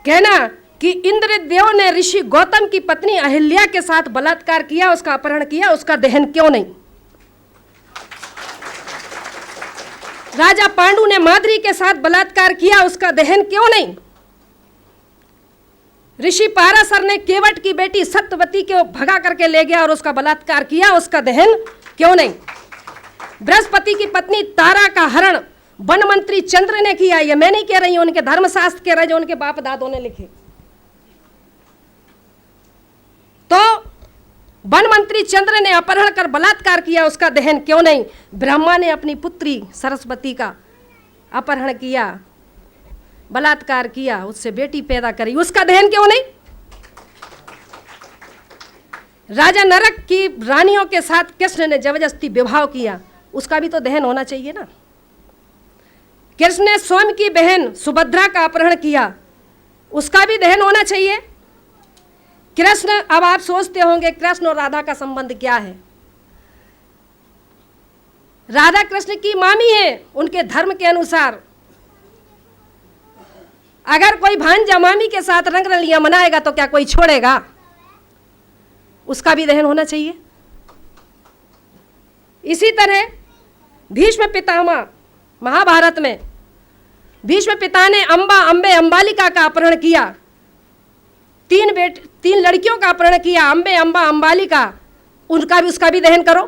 कहना कि इंद्रदेव ने ऋषि गौतम की पत्नी अहिल्या के साथ बलात्कार किया, उसका अपहरण किया, उसका दहन क्यों नहीं? राजा पांडु ने माद्री के साथ बलात्कार किया, उसका दहन क्यों नहीं? ऋषि पाराशर ने केवट की बेटी सत्यवती को भगा करके ले गया और उसका बलात्कार किया, उसका दहन क्यों नहीं? बृहस्पति की पत्नी तारा का हरण वन मंत्री चंद्र ने किया। ये मैं नहीं कह रही हूं, उनके धर्मशास्त्र कह रहे जो उनके बाप दादों ने लिखे। तो वन मंत्री चंद्र ने अपहरण कर बलात्कार किया, उसका दहन क्यों नहीं? ब्रह्मा ने अपनी पुत्री सरस्वती का अपहरण किया, बलात्कार किया, उससे बेटी पैदा करी, उसका दहन क्यों नहीं? राजा नरक की रानियों के साथ कृष्ण ने जबरदस्ती विवाह किया, उसका भी तो दहन होना चाहिए ना। कृष्ण ने स्वयं की बहन सुभद्रा का अपहरण किया, उसका भी दहन होना चाहिए। कृष्ण, अब आप सोचते होंगे कृष्ण और राधा का संबंध क्या है? राधा कृष्ण की मामी है, उनके धर्म के अनुसार अगर कोई भांजा मामी के साथ रंग रलियां मनाएगा तो क्या कोई छोड़ेगा? उसका भी दहन होना चाहिए। इसी तरह भीष्म पितामह, महाभारत में भीष्म पिता ने अंबे अंबालिका का अपहरण किया, तीन लड़कियों का अपहरण किया, अंबे, अंबा, अंबालिका, उसका भी दहन करो।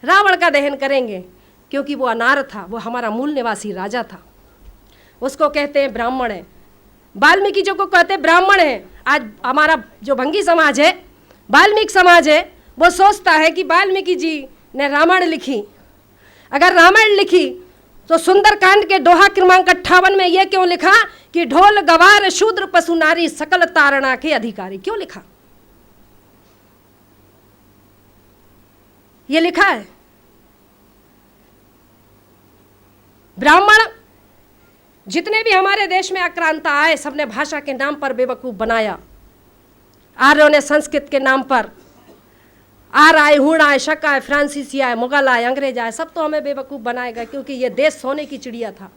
रावण का दहन करेंगे क्योंकि वो अनार था, वो हमारा मूल निवासी राजा था, उसको कहते हैं ब्राह्मण है। वाल्मीकि जी को कहते हैं ब्राह्मण है। आज हमारा जो भंगी समाज है, वाल्मीकि समाज है, वो सोचता है कि वाल्मीकि जी ने रामायण लिखी। अगर रामायण लिखी तो सुंदरकांड के दोहा क्रमांक 58 में यह क्यों लिखा कि ढोल गवार शूद्र पशु नारी सकल तारणा के अधिकारी? क्यों लिखा? ये लिखा है। ब्राह्मण जितने भी हमारे देश में आक्रांता आए, सबने भाषा के नाम पर बेवकूफ बनाया। आर्यों ने संस्कृत के नाम पर, आर आए, हुण आए, शक आए, फ्रांसीसी आए, मुगल आए, अंग्रेज आए, सब तो हमें बेवकूफ बनाएगा, क्योंकि ये देश सोने की चिड़िया था,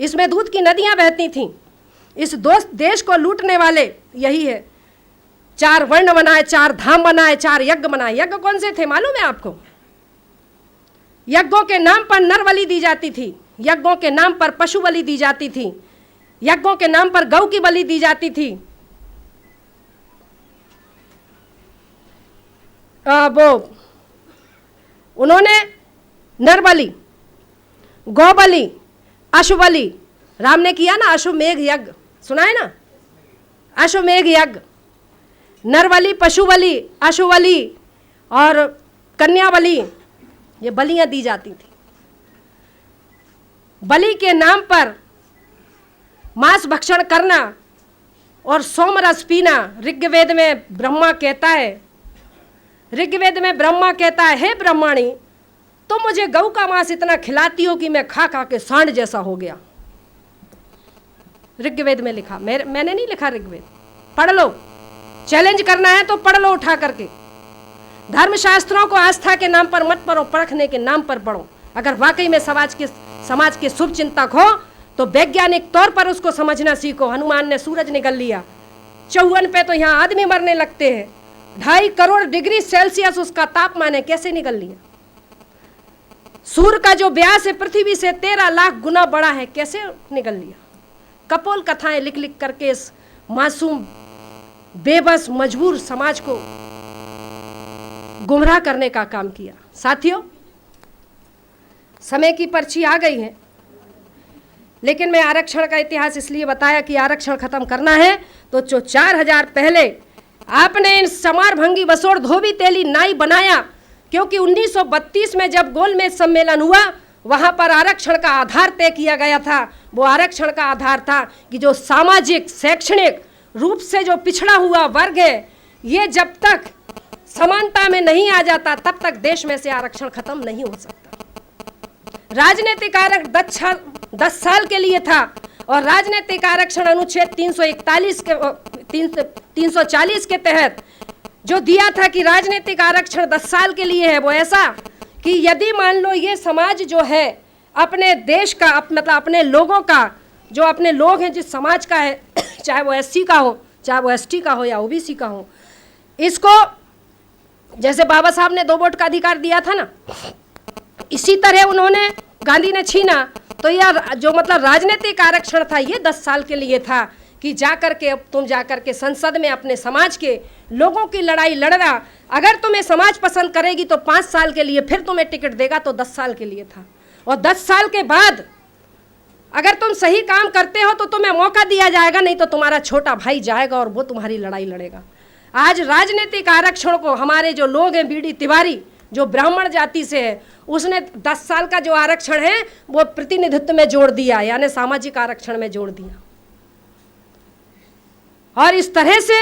इसमें दूध की नदियां बहती थीं। इस देश को लूटने वाले यही है, 4 वर्ण बनाए, 4 धाम बनाए, 4 यज्ञ बनाए। यज्ञ कौन से थे मालूम है आपको? यज्ञों के नाम पर नर बलि दी जाती थी, यज्ञों के नाम पर पशु बलि दी जाती थी, यज्ञों के नाम पर गौ की बलि दी जाती थी। वो उन्होंने नर बलि, गौ बलि, अश्व बलि, राम ने किया ना अश्वमेघ यज्ञ, सुना है ना? अश्वमेघ यज्ञ, नर बलि, पशु बलि, अश्व बलि और कन्या बलि, ये बलियां दी जाती थी। बलि के नाम पर मांस भक्षण करना और सोमरस पीना, ऋग्वेद में ब्रह्मा कहता है, ऋग्वेद में ब्रह्मा कहता है, हे ब्रह्माणी, तो मुझे गऊ का मांस इतना खिलाती हो कि मैं खा खा के सांड जैसा हो गया। ऋग्वेद में लिखा, मैंने नहीं लिखा ऋग्वेद, पढ़ लो। चैलेंज करना है तो पढ़ लो उठा करके। धर्मशास्त्रों को आस्था के नाम पर मत पढ़ो, परखने के नाम पर पढ़ो। अगर वाकई में समाज के शुभ चिंतक हो तो वैज्ञानिक तौर पर उसको समझना सीखो। हनुमान ने सूरज निगल लिया, 54 पे तो यहाँ आदमी मरने लगते हैं, 2.5 करोड़ डिग्री सेल्सियस उसका तापमान है, कैसे निकल लिया? सूर्य का जो व्यास है पृथ्वी से 13 लाख गुना बड़ा है, कैसे निकल लिया? कपोल कथाएं लिख लिख करके इस मासूम बेबस मजबूर समाज को गुमराह करने का काम किया। साथियों, समय की पर्ची आ गई है, लेकिन मैं आरक्षण का इतिहास इसलिए बताया कि आरक्षण खत्म करना है तो जो 4000 पहले आपने इन समार भंगी बसोड़ धोबी तेली नाई बनाया, क्योंकि 1932 में जब गोलमेज सम्मेलन हुआ वहां पर आरक्षण का आधार तय किया गया था। वो आरक्षण का आधार था कि जो सामाजिक शैक्षणिक रूप से जो पिछड़ा हुआ वर्ग है, ये जब तक समानता में नहीं आ जाता तब तक देश में से आरक्षण खत्म नहीं हो सकता। राजनीतिक आरक्षण 10 साल के लिए था और राजनीतिक आरक्षण अनुच्छेद 340 के तहत जो दिया था कि राजनीतिक आरक्षण 10 साल के लिए है, वो ऐसा कि यदि मान लो ये समाज जो है अपने देश का मतलब अपने लोगों का, जो अपने लोग हैं जिस समाज का है, चाहे वो एससी का हो, चाहे वो एसटी का हो या ओबीसी का हो, इसको जैसे बाबा साहब ने 2 वोट का अधिकार दिया था ना, इसी तरह उन्होंने गांधी ने छीना। तो यह जो मतलब राजनीतिक आरक्षण था ये 10 साल के लिए था कि जाकर के अब तुम जाकर के संसद में अपने समाज के लोगों की लड़ाई लड़ना। अगर तुम्हें समाज पसंद करेगी तो 5 साल के लिए, फिर तुम्हें टिकट देगा, तो 10 साल के लिए था। और 10 साल के बाद अगर तुम सही काम करते हो तो तुम्हें मौका दिया जाएगा, नहीं तो तुम्हारा छोटा भाई जाएगा और वो तुम्हारी लड़ाई लड़ेगा। आज राजनीतिक आरक्षण को हमारे जो लोग हैं, बीडी तिवारी जो ब्राह्मण जाति से है, उसने 10 साल का जो आरक्षण है वो प्रतिनिधित्व में जोड़ दिया, यानी सामाजिक आरक्षण में जोड़ दिया। और इस तरह से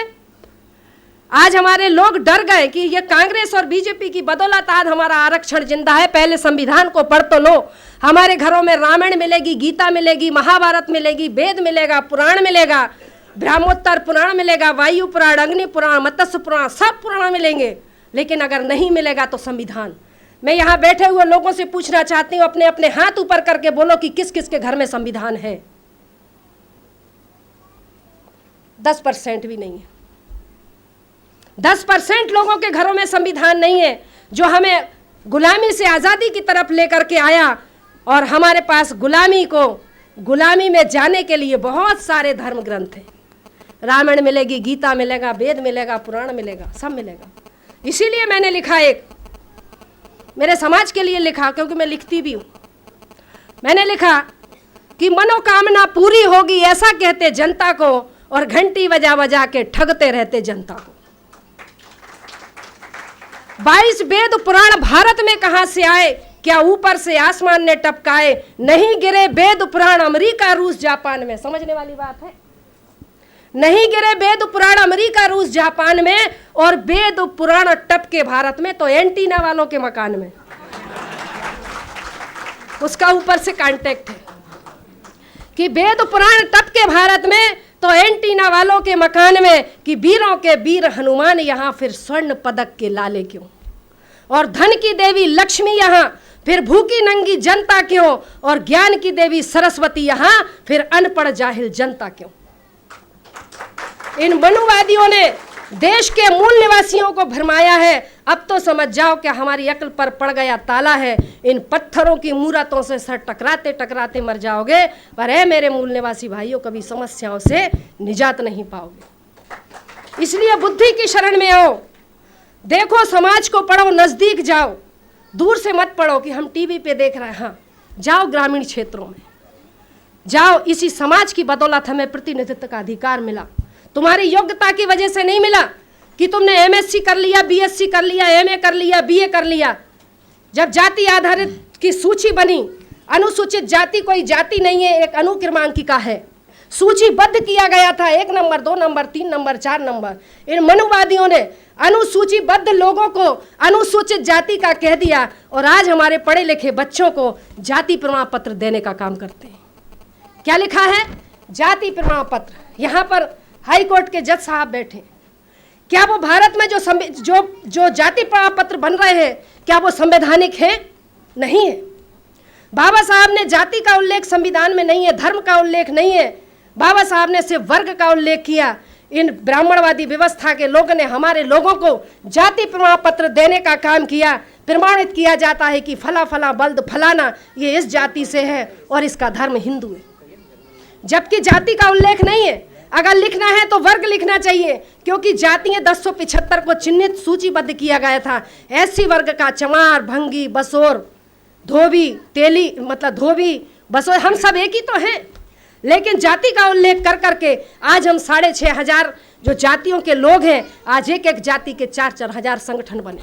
आज हमारे लोग डर गए कि ये कांग्रेस और बीजेपी की बदौलत आज हमारा आरक्षण जिंदा है। पहले संविधान को पढ़ तो लो। हमारे घरों में रामायण मिलेगी, गीता मिलेगी, महाभारत मिलेगी, वेद मिलेगा, पुराण मिलेगा, ब्रह्मोत्तर पुराण मिलेगा, वायु पुराण, अग्नि पुराण, मत्स्य पुराण, सब पुराण मिलेंगे। लेकिन अगर नहीं मिलेगा तो संविधान। मैं यहाँ बैठे हुए लोगों से पूछना चाहती हूँ, अपने अपने हाथ ऊपर करके बोलो कि किस किस के घर में संविधान है। 10% भी नहीं है। 10% लोगों के घरों में संविधान नहीं है, जो हमें गुलामी से आज़ादी की तरफ लेकर के आया। और हमारे पास गुलामी में जाने के लिए बहुत सारे धर्म ग्रंथ हैं। रामायण मिलेगी, गीता मिलेगा, वेद मिलेगा, पुराण मिलेगा, सब मिलेगा। इसीलिए मैंने लिखा, एक मेरे समाज के लिए लिखा, क्योंकि मैं लिखती भी हूँ। मैंने लिखा कि मनोकामना पूरी होगी ऐसा कहते जनता को, और घंटी बजा बजा के ठगते रहते जनता को। 22 वेद पुराण भारत में कहां से आए, क्या ऊपर से आसमान ने टपकाए। नहीं गिरे वेद पुराण अमेरिका रूस जापान में। समझने वाली बात है। नहीं गिरे वेद पुराण अमेरिका रूस जापान में, और वेद पुराण टपके भारत में, तो एंटीना वालों के मकान में। उसका ऊपर से कांटेक्ट है कि वेद पुराण टपके भारत में, तो एंटीना वालों के मकान में, कि वीरों के वीर हनुमान यहाँ, फिर स्वर्ण पदक के लाले क्यों। और धन की देवी लक्ष्मी यहाँ, फिर भूखी नंगी जनता क्यों। और ज्ञान की देवी सरस्वती यहाँ, फिर अनपढ़ जाहिल जनता क्यों। इन मनुवादियों ने देश के मूल निवासियों को भरमाया है। अब तो समझ जाओ कि हमारी अक्ल पर पड़ गया ताला है। इन पत्थरों की मूरतों से सर टकराते टकराते मर जाओगे, पर है मेरे मूल निवासी भाइयों, कभी समस्याओं से निजात नहीं पाओगे। इसलिए बुद्धि की शरण में आओ, देखो समाज को पढ़ो, नजदीक जाओ, दूर से मत पढ़ो कि हम टीवी पे देख रहे हैं। हाँ, जाओ ग्रामीण क्षेत्रों में जाओ। इसी समाज की बदौलत हमें प्रतिनिधित्व का अधिकार मिला। तुम्हारी योग्यता की वजह से नहीं मिला कि तुमने एमएससी कर लिया, बीएससी कर लिया, एमए कर लिया, बीए कर लिया। जब जाति आधारित की सूची बनी, अनुसूचित जाति कोई जाति नहीं है, एक अनुक्रमांकिका है। सूचीबद्ध किया गया था 1 नंबर, 2 नंबर, 3 नंबर, 4 नंबर। इन मनुवादियों ने अनुसूचीबद्ध लोगों को अनुसूचित जाति का कह दिया, और आज हमारे पढ़े लिखे बच्चों को जाति प्रमाण पत्र देने का काम करते हैं। क्या लिखा है? जाति प्रमाण पत्र। यहाँ पर हाई कोर्ट के जज साहब बैठे, क्या वो भारत में जो जाति प्रमाण पत्र बन रहे हैं, क्या वो संवैधानिक है? नहीं है। बाबा साहब ने जाति का उल्लेख संविधान में नहीं है, धर्म का उल्लेख नहीं है। बाबा साहब ने सिर्फ वर्ग का उल्लेख किया। इन ब्राह्मणवादी व्यवस्था के लोगों ने हमारे लोगों को जाति प्रमाण पत्र देने का काम किया। प्रमाणित किया जाता है कि फला फला बल्द फलाना ये इस जाति से है और इसका धर्म हिंदू है, जबकि जाति का उल्लेख नहीं है। अगर लिखना है तो वर्ग लिखना चाहिए, क्योंकि जातियां 1075 को चिन्हित सूचीबद्ध किया गया था। एससी वर्ग का चमार, भंगी, बसोर, धोबी, तेली, मतलब धोबी, बसोर, हम सब एक ही तो हैं। लेकिन जाति का उल्लेख कर करके आज हम 6500 जो जातियों के लोग हैं, आज एक एक जाति के 4-4 हजार संगठन बने।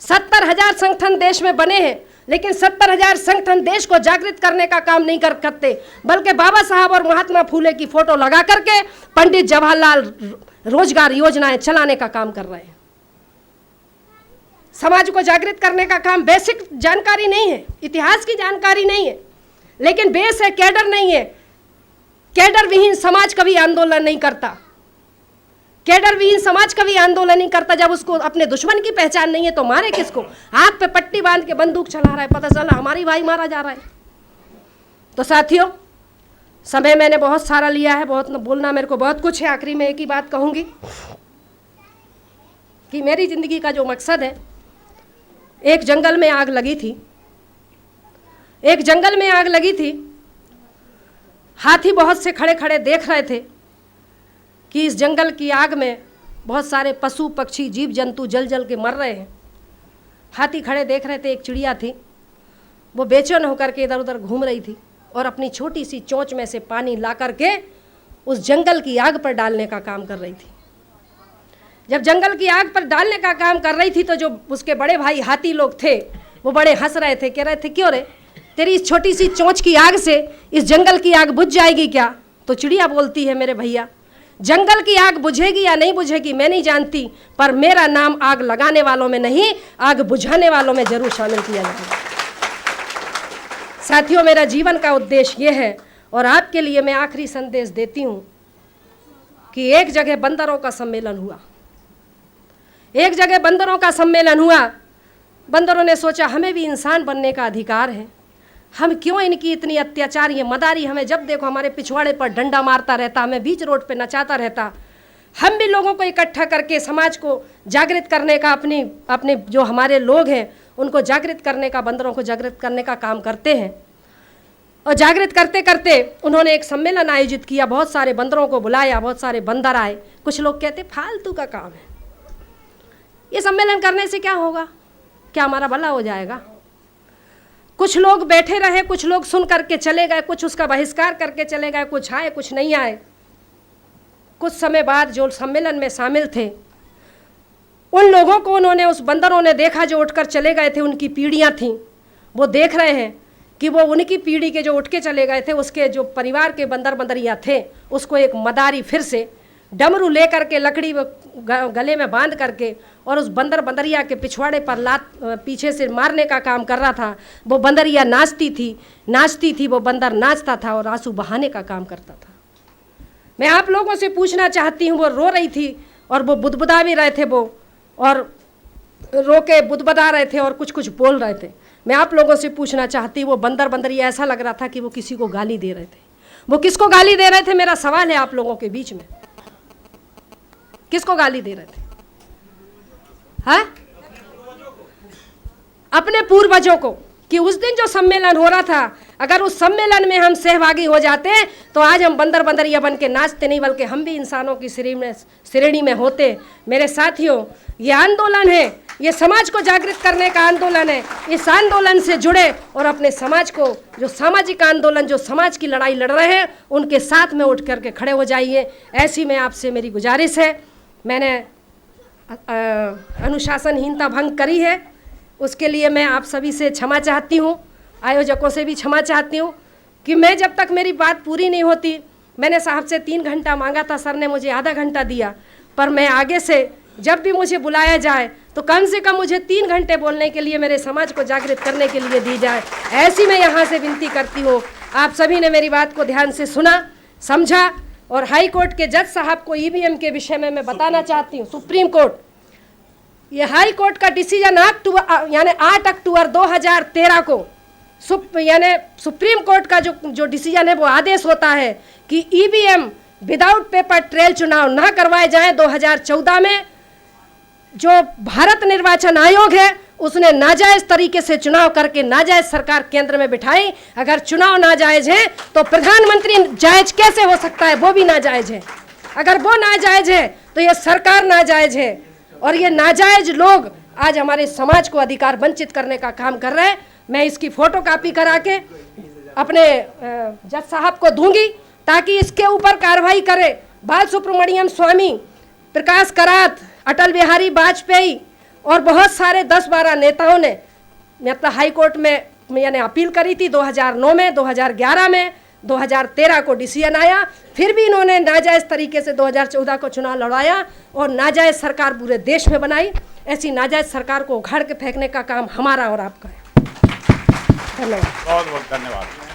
70,000 संगठन देश में बने हैं, लेकिन 70,000 संगठन देश को जागृत करने का काम नहीं करते, बल्कि बाबा साहब और महात्मा फूले की फोटो लगा करके पंडित जवाहरलाल रोजगार योजनाएं चलाने का काम कर रहे हैं। समाज को जागृत करने का काम, बेसिक जानकारी नहीं है, इतिहास की जानकारी नहीं है, लेकिन बेस है, कैडर नहीं है। कैडर विहीन समाज कभी आंदोलन नहीं करता। कैडर विहीन समाज कभी आंदोलन नहीं करता। जब उसको अपने दुश्मन की पहचान नहीं है तो मारे किसको? हाथ पे पट्टी बांध के बंदूक चला रहा है, पता चला हमारी भाई मारा जा रहा है। तो साथियों, समय मैंने बहुत सारा लिया है, बहुत बोलना मेरे को बहुत कुछ है। आखिरी में एक ही बात कहूँगी कि मेरी ज़िंदगी का जो मकसद है, एक जंगल में आग लगी थी, एक जंगल में आग लगी थी। हाथी बहुत से खड़े खड़े देख रहे थे कि इस जंगल की आग में बहुत सारे पशु पक्षी जीव जंतु जल जल के मर रहे हैं। हाथी खड़े देख रहे थे। एक चिड़िया थी, वो बेचैन होकर के इधर उधर घूम रही थी और अपनी छोटी सी चोंच में से पानी ला करके उस जंगल की आग पर डालने का काम कर रही थी। जब जंगल की आग पर डालने का काम कर रही थी तो जो उसके बड़े भाई हाथी लोग थे वो बड़े हंस रहे थे, कह रहे थे क्यों रे, तेरी इस छोटी सी चोंच की आग से इस जंगल की आग बुझ जाएगी क्या? तो चिड़िया बोलती है, मेरे भैया, जंगल की आग बुझेगी या नहीं बुझेगी मैं नहीं जानती, पर मेरा नाम आग लगाने वालों में नहीं, आग बुझाने वालों में जरूर शामिल किया जाएगा। साथियों, मेरा जीवन का उद्देश्य ये है और आपके लिए मैं आखिरी संदेश देती हूँ कि एक जगह बंदरों का सम्मेलन हुआ। एक जगह बंदरों का सम्मेलन हुआ। बंदरों ने सोचा हमें भी इंसान बनने का अधिकार है, हम क्यों इनकी इतनी अत्याचार, ये मदारी हमें जब देखो हमारे पिछवाड़े पर डंडा मारता रहता, हमें बीच रोड पे नचाता रहता। हम भी लोगों को इकट्ठा करके समाज को जागृत करने का, अपने जो हमारे लोग हैं उनको जागृत करने का, बंदरों को जागृत करने का काम करते हैं। और जागृत करते करते उन्होंने एक सम्मेलन आयोजित किया, बहुत सारे बंदरों को बुलाया, बहुत सारे बंदर आए। कुछ लोग कहते फालतू का काम है, ये सम्मेलन करने से क्या होगा, क्या हमारा भला हो जाएगा? कुछ लोग बैठे रहे, कुछ लोग सुन करके चले गए, कुछ उसका बहिष्कार करके चले गए, कुछ आए कुछ नहीं आए। कुछ समय बाद जो सम्मेलन में शामिल थे उन लोगों को उन्होंने, उस बंदरों ने देखा जो उठकर चले गए थे, उनकी पीढ़ियां थीं, वो देख रहे हैं कि वो उनकी पीढ़ी के जो उठ के चले गए थे उसके जो परिवार के बंदर बंदरियाँ थे उसको एक मदारी फिर से डमरू ले करके लकड़ी गले में बांध करके और उस बंदर बंदरिया के पिछवाड़े पर लात पीछे से मारने का काम कर रहा था। वो बंदरिया नाचती थी, वो बंदर नाचता था और आंसू बहाने का काम करता था। मैं आप लोगों से पूछना चाहती हूँ, वो रो रही थी और वो बुदबुदा भी रहे थे, वो और रो के बुदबुदा रहे थे और कुछ कुछ बोल रहे थे। मैं आप लोगों से पूछना चाहती हूँ, वो बंदर बंदरिया ऐसा लग रहा था कि वो किसी को गाली दे रहे थे। वो किसको गाली दे रहे थे? मेरा सवाल है आप लोगों के बीच में, किसको गाली दे रहे थे? हाँ, अपने पूर्वजों को। कि उस दिन जो सम्मेलन हो रहा था, अगर उस सम्मेलन में हम सहभागी हो जाते तो आज हम बंदर बंदरिया बन के नाचते नहीं, बल्कि हम भी इंसानों की श्रेणी में होते। मेरे साथियों, ये आंदोलन है, ये समाज को जागृत करने का आंदोलन है। इस आंदोलन से जुड़े और अपने समाज को, जो सामाजिक आंदोलन, जो समाज की लड़ाई लड़ रहे हैं, उनके साथ में उठ करके खड़े हो जाइए। ऐसी में आपसे मेरी गुजारिश है। मैंने अनुशासनहीनता भंग करी है, उसके लिए मैं आप सभी से क्षमा चाहती हूँ, आयोजकों से भी क्षमा चाहती हूँ कि मैं जब तक मेरी बात पूरी नहीं होती, मैंने साहब से 3 घंटा मांगा था, सर ने मुझे आधा घंटा दिया, पर मैं आगे से जब भी मुझे बुलाया जाए तो कम से कम मुझे 3 घंटे बोलने के लिए, मेरे समाज को जागृत करने के लिए दी जाए। ऐसी मैं यहाँ से विनती करती हूँ। आप सभी ने मेरी बात को ध्यान से सुना, समझा। और हाई कोर्ट के जज साहब को ईवीएम के विषय में मैं बताना चाहती हूँ। सुप्रीम कोर्ट, ये हाई कोर्ट का डिसीजन 8 अक्टूबर 2013 को सुप्रीम कोर्ट का जो डिसीजन है, वो आदेश होता है कि ईवीएम विदाउट पेपर ट्रेल चुनाव ना करवाए जाएं। 2014 में जो भारत निर्वाचन आयोग है उसने नाजायज तरीके से चुनाव करके नाजायज सरकार केंद्र में बिठाई। अगर चुनाव नाजायज है तो प्रधानमंत्री जायज कैसे हो सकता है? वो भी नाजायज है। अगर वो नाजायज है तो ये सरकार नाजायज है, और ये नाजायज लोग आज हमारे समाज को अधिकार वंचित करने का काम कर रहे हैं। मैं इसकी फोटोकॉपी करा के अपने जज साहब को दूंगी ताकि इसके ऊपर कार्रवाई करे। बाल सुब्रमण्यम स्वामी, प्रकाश करात, अटल बिहारी वाजपेयी और बहुत सारे 10-12 नेताओं ने मतलब हाई कोर्ट में अपील करी थी 2009 में, 2011 में, 2013 को डिसीजन आया, फिर भी इन्होंने नाजायज़ तरीके से 2014 को चुनाव लड़वाया और नाजायज़ सरकार पूरे देश में बनाई। ऐसी नाजायज़ सरकार को उखाड़ के फेंकने का काम हमारा और आपका है। धन्यवाद। बहुत बहुत धन्यवाद।